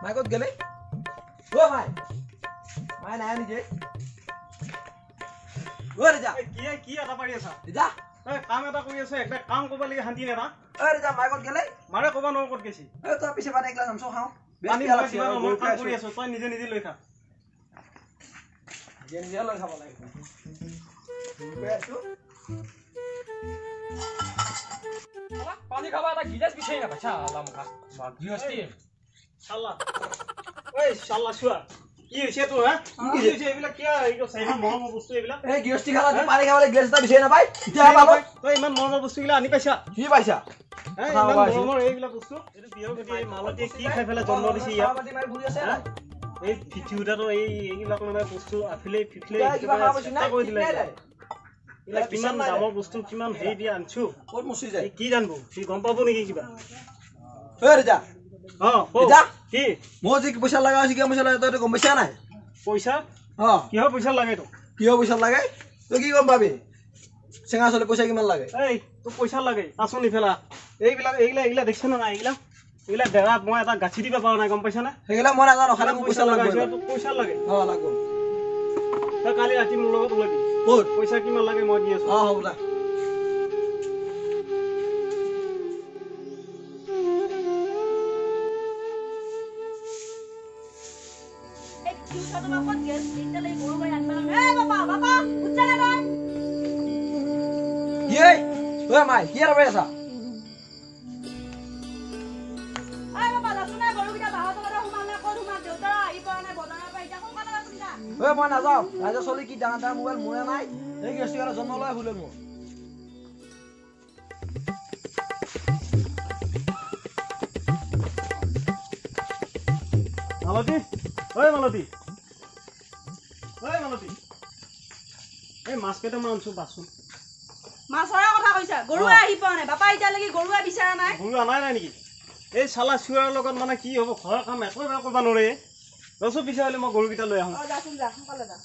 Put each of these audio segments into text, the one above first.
মাই ক'ত গেলে ও মাই মাই নাই নেকি ও ৰেজা কি এটা পাৰি আছা ৰেজা কাম এটা কৰি আছে একটা কাম কৰিব লাগে শান্তি নেবা ও ৰেজা মাই ক'ত গেলে মাৰে ক'বা ন ক'ত গেছি তই পিছে পানী এগলা নামছো খাওঁ পানী মই কাম কৰি আছো তই নিজে নিজে লৈ খা নিজে লৈ খাব লাগে पानी खावा आता गिलास बिछाई ना बच्चा अल्लाह मुखा जीएसटी শালা ওই শালা শুয়া কি হৈছে তো হ্যাঁ কি হৈছে এইবিলাক কি এইটো চাইমান মৰমৰ বস্তু এইবিলাক এই গিৰষ্টি খালা তুমি পানী খাবলৈ গ্লাস এটা বিচাৰি নাপাই এতিয়া পালো তই ইমান মৰমৰ বস্তুগিলা আনি পাইছা কি পাইছা এই ইমান মৰমৰ এইবিলাক বস্তু এইটো বিয়ৰ গতি এই মালতীয়ে কি খাই ফেলে জন্ম দিছে ইয়াত পাতি মাৰি ঘূৰি আছে এই ফিটিউটাটো এইবিলাক মানে বস্তু আফিলে ফিফলে কিবা খাব কৈছ না কৈ দিলে এইবিলাক কিমান দামৰ বস্তু কিমান হেৰি দি আনছো ক'ত মুচি যায় কি জানবো সি গম পাব নেকি কিবা ঐ ৰেজা ৰেজা কি মই যি পইচা লাগা আছে কি পইচা লাগে তই গম পাইছা নাই পইচা কিহৰ পইচা লাগে তো কিহৰ পইচা লাগে তই কি গম পাবি চেঙা চলে পইচা কিমান লাগে এই তো পইচা লাগে আছনি ফেলা এইবিলাক দেখছ না এইবিলাক দেৰাত মই এটা গাছি দিবা পাৰা নাই গম পাইছা না সেইগিলা মই নাজানো খালি মোক পইচা লাগে পইচা লাগে লাগব তই কালি ৰাতি মোৰ লগত ওলাবি ক'ত পইচা কিমান লাগে মই দি আছো হ'ব দা মাই কি আৰু আছা মই নাযাওঁ ৰাজা চলি কি ডাঙৰ ডাঙৰ মোবাইল মোৰে নাই এই গৃহস্থী জন্ম লয় ভুলে মোৰ মালতী এই মাছ কেইটামান আনছো বাচোন মাছৰ কথা কৈছা গৰুৱে আহি পোৱা নাই বাপা এতিয়ালৈকে গৰুৱে বিচাৰা নাই গৰু আনাই নাই নেকি এই চালা চুৱাৰ লগত মানে কি হ'ব ঘৰৰ কাম একোৱে কৰিব নোৱাৰে ৰচো বিচাৰিলে মই গৰুকেইটা লৈ আহোঁ যাচোন যা সোনকালে যা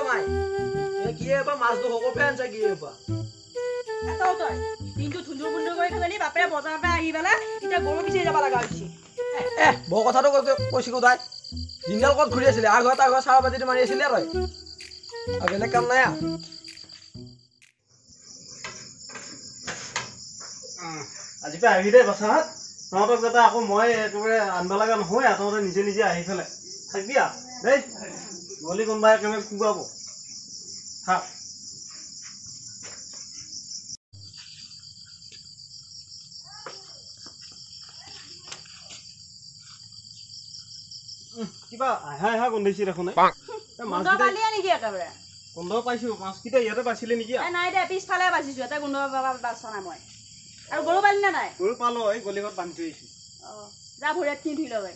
মাই কি এবাৰ মাছটো সকলোৱে আনছা কি এবাৰ তই দিনটো ধুন্দুৰ বুন্দুৰ কৰি খালি বাপে বজাৰৰ পৰা আহি পেলাই এতিয়া গৰু বিচাৰি যাব লগা হৈছে বৰ কথাটো কৈছিলো তাই দিনডাল ক'ত ঘূৰি আছিলে আগত চাহ বাজিটো মাৰি আছিলে তই আৰু বেলেগ কাম নাই আজি পৰা আহি দে বাচাহাত তহঁতক যাতে আকৌ মই একেবাৰে আনিব লগা নহয় তহঁতে নিজে নিজে আহি পেলাই থাকবি দেই গলি কোনোবাই একেবাৰে কোবাব থাক কিবা আহা গোন্ধাইছে দেখোন গোন্ধ পাইছো মাছকেইটা ইয়াতে পাইছিলে নেকি নাই দে পিছফালে বাচিছো এটা গোন্ধ বাচা নাই মই আৰু গৰু পালি নে নাই গৰু পালো এই গলিঘৰত বান্ধি থৈ আহিছো যা ভৰিয়াত খিনি ধুই লগে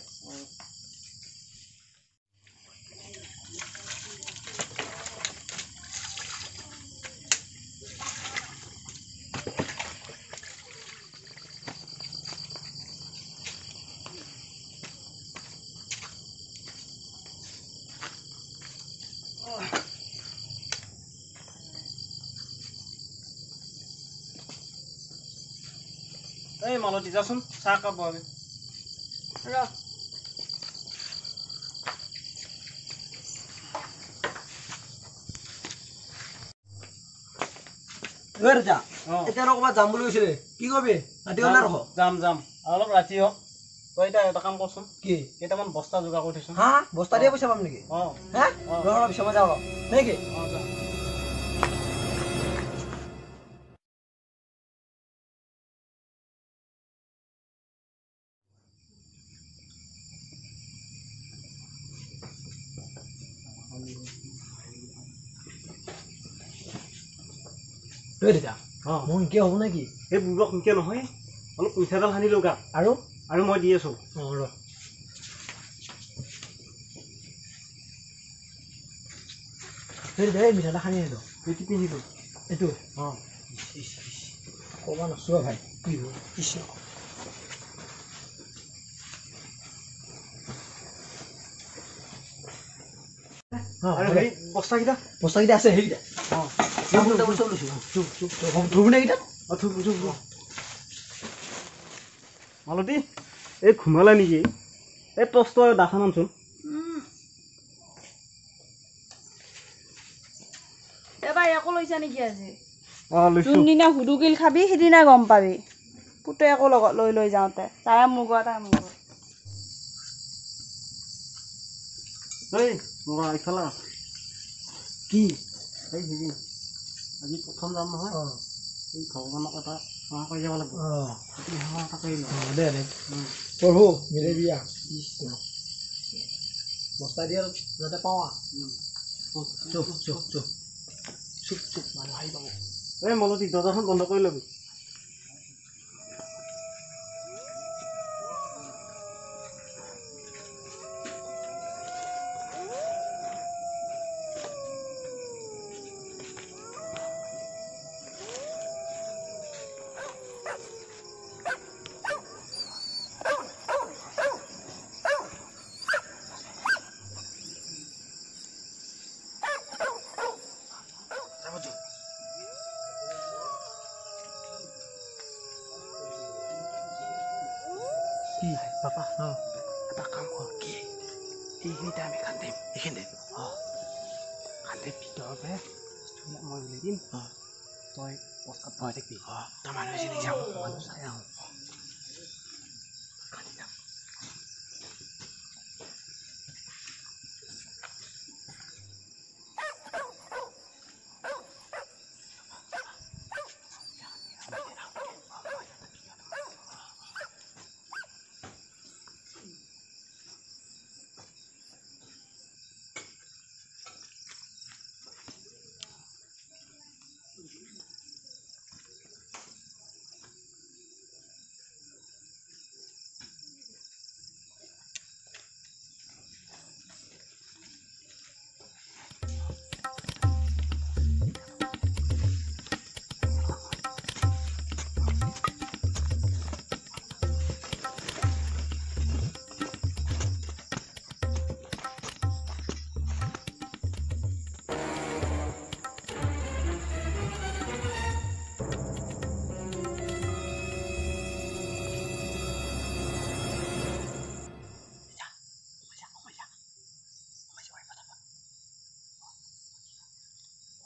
এই মালতী যাচোন চাহ কাপ বহাগে এতিয়া ক'ৰবাত যাম বুলি কৈছিলে কি কবি ৰাতি ৰখ যাম অলপ ৰাতি হওক তই এতিয়া এটা কাম কৰচোন কি কেইটামান বস্তা যোগাৰ কৰি থৈছো হা বস্তা দিয়ে পইচা পাম নেকি পিছত যাওঁ নেকি মোৰ কি হ'ব নেকি সেই বুঢ়ক এনেকে নহয় অলপ পইচাডাল সানি লওঁ গা আৰু মই দি আছো মিঠাটা সানি আহিলো এইটো পিন্ধিলো এইটো ক'ব নাছো ভাই কি হ'ল কৃষ্ণ আৰু সেই বস্তাকেইটা আছে সেইকেইটা মালতী এই ঘুমালে নেকি এই টৰ্চটো দাখন আনচোন এবাৰ একো লৈছা নেকি আজি লৈছো যোনদিনা হুদুকিল খাবি সিদিনা গম পাবি পুতে একো লগত লৈ যাওঁতে তাই মোৰ এই মোৰা ইফালে কি এই হেৰি আজি প্ৰথম যাম নহয় এই ভগৱানক এটা সেৱা কৰি যাব লাগিব সেৱা এটা কৰি দে প্ৰভু মিলাবি বস্তা দিয়া যাতে পাওঁ চুপ মানুহ আহি পাব এই মালতী দৰ্জাখন বন্ধ কৰি ল'বি Papa, kita kamu ki, ini dah me kandem, ikan deh. Kandem video apa? Cuma mau liatin. Toy, post apa aja ki? Taman di sini jauh, mana sayang. Kandem.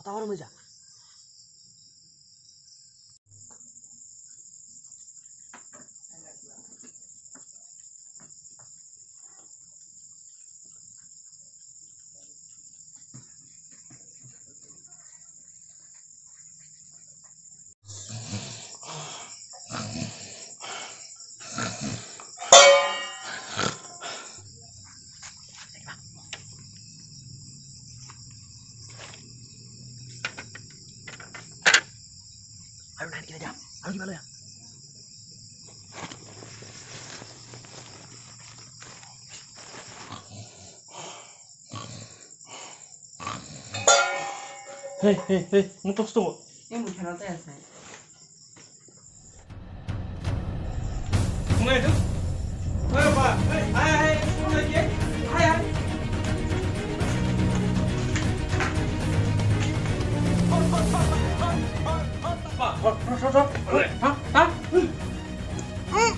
Tawar meja. Ayo naik kita jam. Ayo gimana ya? Hei, mutus tuh. Ini bukan roti ya saya. Mulai itu. Ayo Pak. Hai, mulai lagi. Hai.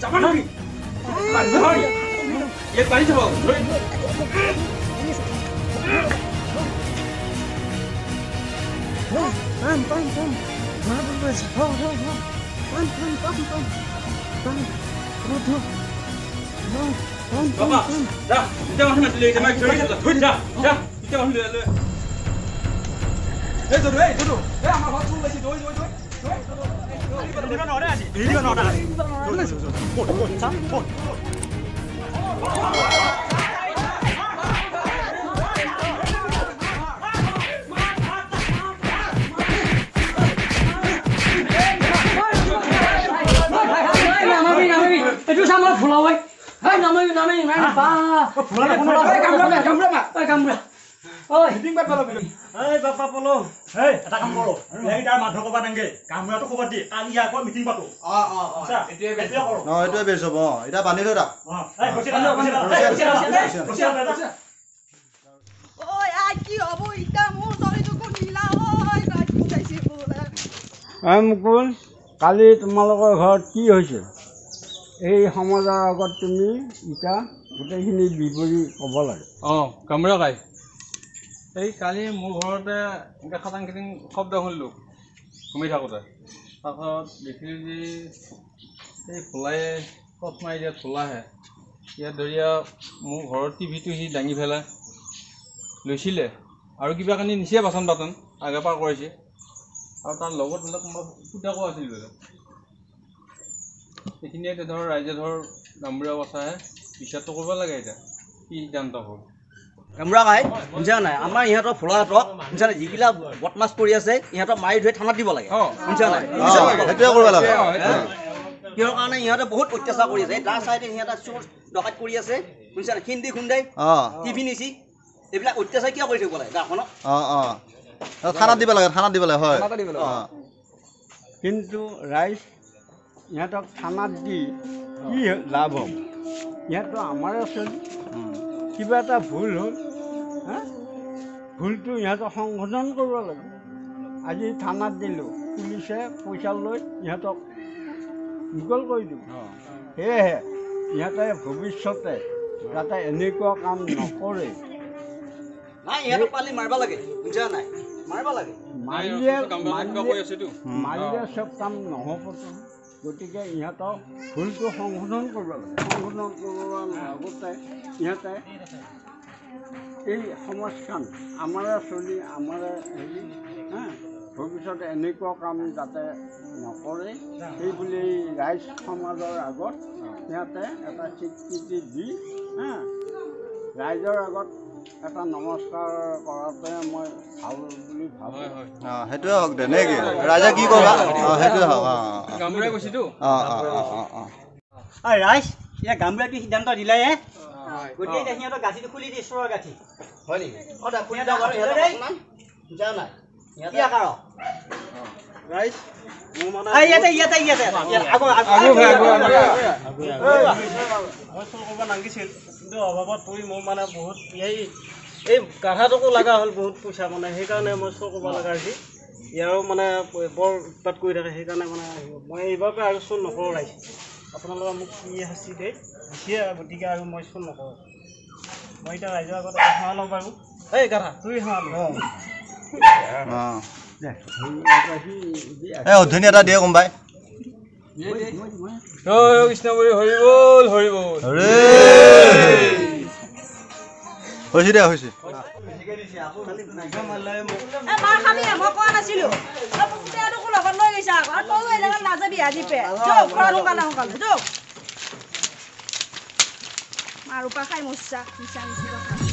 Jangan lagi. Lari. Ya lari coba. Bapak, dah, kita masuk dulu, kita main dulu, dah, kita masuk dulu. Duduk. Amal hot dulu, doi. Ini kan orang aja. Ini kan orang. Itu sama pulau weh. Hai namanya Pak. Pulau. Oi, Meeting buat kalau bilang. Hei Bapak Polo. Hei, ada kamu Polo. Yang kita madhok apa nangge? Kamu itu kau badi. Kali aku meeting batu. Itu ya betul kau. No, itu beso bo. Ida pani lo dak. Hei, bersih. Oi, aki obo ita mo sorry to ko nila oi, raj ko kaisi. Mukul কালি তোমালোকৰ ঘৰত কি হৈছে এই সমাজৰ আগত তুমি এতিয়া গোটেইখিনি বিৱৰি ক'ব লাগে কামৰা কাই এই কালি মোৰ ঘৰতে এনেকৈ খাটাং খাটিং শব্দ শুনিলোঁ ঘুমি থাকোঁতে তাৰপাছত দেখিলোঁ যে এই ফুলাই কচ মাৰি দিয়া ফুলাহে ইয়াত ধৰিয়া মোৰ ঘৰৰ টিভিটো সি দাঙি পেলাই লৈছিলে আৰু কিবা কানি নিছে বাচন বাচন আগে পাৰ কৰিছে আৰু তাৰ লগত বোলে কোনোবা ফুটাকো আছিল বোলে সেইখিনিয়ে ধৰ ৰাইজে ধৰ গামবুঢ়া বচাহে বিচাৰটো কৰিব লাগে এতিয়া কি সিদ্ধান্ত হ'ল কামৰা খাই বুজা নাই আমাৰ ইহঁতৰ ফুলাহঁতক বুজা নাই যিবিলাক বদমাছ কৰি আছে ইহঁতক মাৰি ধৰি থানাত দিব লাগে বুজা নাই সেইটোৱে কৰিব লাগে কিহৰ কাৰণে ইহঁতে বহুত অত্যাচাৰ কৰি আছে তাৰ চাইডে সিহঁতে চোৰ ডকাইত কৰি আছে বুজিছা নাই হিন্দী খুন্দাই টিভি নিছি এইবিলাক অত্যাচাৰ কিয় কৰি থাকিব লাগে গাঁওখনত থানাত দিব লাগে হয় কিন্তু ৰাইজ ইহঁতক থানাত দি কি লাভ হ'ব ইহঁততো আমাৰে চলি কিবা এটা ভুল হ'ল ভুলটো ইহঁতক সংশোধন কৰিব লাগে আজি থানাত দিলোঁ পুলিচে পইচা লৈ ইহঁতক মুকল কৰি দিব সেয়েহে ইহঁতে ভৱিষ্যতে যাতে এনেকুৱা কাম নকৰে নাই ইহঁতক পালি মাৰিব লাগে বুজা নাই মাৰিব লাগে মাৰিলে চব কাম নহ'ব গতিকে ইহঁতক ভুলটো সংশোধন কৰিব লাগে সংশোধন কৰাৰ আগতে ইহঁতে এই সমাজখন আমাৰে চলি আমাৰে হেৰি ভৱিষ্যতে এনেকুৱা কাম যাতে নকৰে সেইবুলি ৰাইজ সমাজৰ আগত সিহঁতে এটা স্বীকৃতি দি ৰাইজৰ আগত এটা নমস্কাৰ কৰাটোৱে মই ভাল বুলি ভাবোঁ সেইটোৱে হওক দে নে কি ৰাইজে কি কৰিবা সেইটোৱে হওক গামবুঢ়াই কৈছেতো ৰাইজ এতিয়া গামবুঢ়াটো সিদ্ধান্ত দিলেহে গতিকে এতিয়া সিহঁতৰ গাঁঠিটো খুলি দিয়ে ঈশ্বৰৰ গাঁঠি হয় নেকি বুজা নাই ৰাইজ মোৰ মানে মই চুৰ কৰিব নাগিছিল কিন্তু অভাৱত পৰি মোৰ মানে বহুত এই গাধাটোকো লগা হ'ল বহুত পইচা মানে সেইকাৰণে মই চুৰ কৰিব লগা হৈছে ইয়াৰো মানে বৰ উৎপাত কৰি থাকে সেইকাৰণে মানে মই এইবাৰ পৰা আৰু চুৰ নকৰোঁ ৰাইজ আপোনালোকে মোক কি শাস্তি দিয়ে দিছে গতিকে আৰু মই চুৰ নকৰোঁ মই এতিয়া ৰাইজৰ আগত সেৱা ল'ব পাৰোঁ এই গাধা তুই সেৱা লওঁ অধ্যয়ন এটা দিয়ে কোনোবাই কৃষ্ণ বুলি হৰি বল হৰি বল হৈছে দে হৈছে মই কোৱা নাছিলো লগত লৈ গৈছা আকৌ তইও এনেকৈ নাযাবি আজি পে ঘৰত সোনকালে মাৰ পৰা খাই মৰছা মিছা মিছি কথা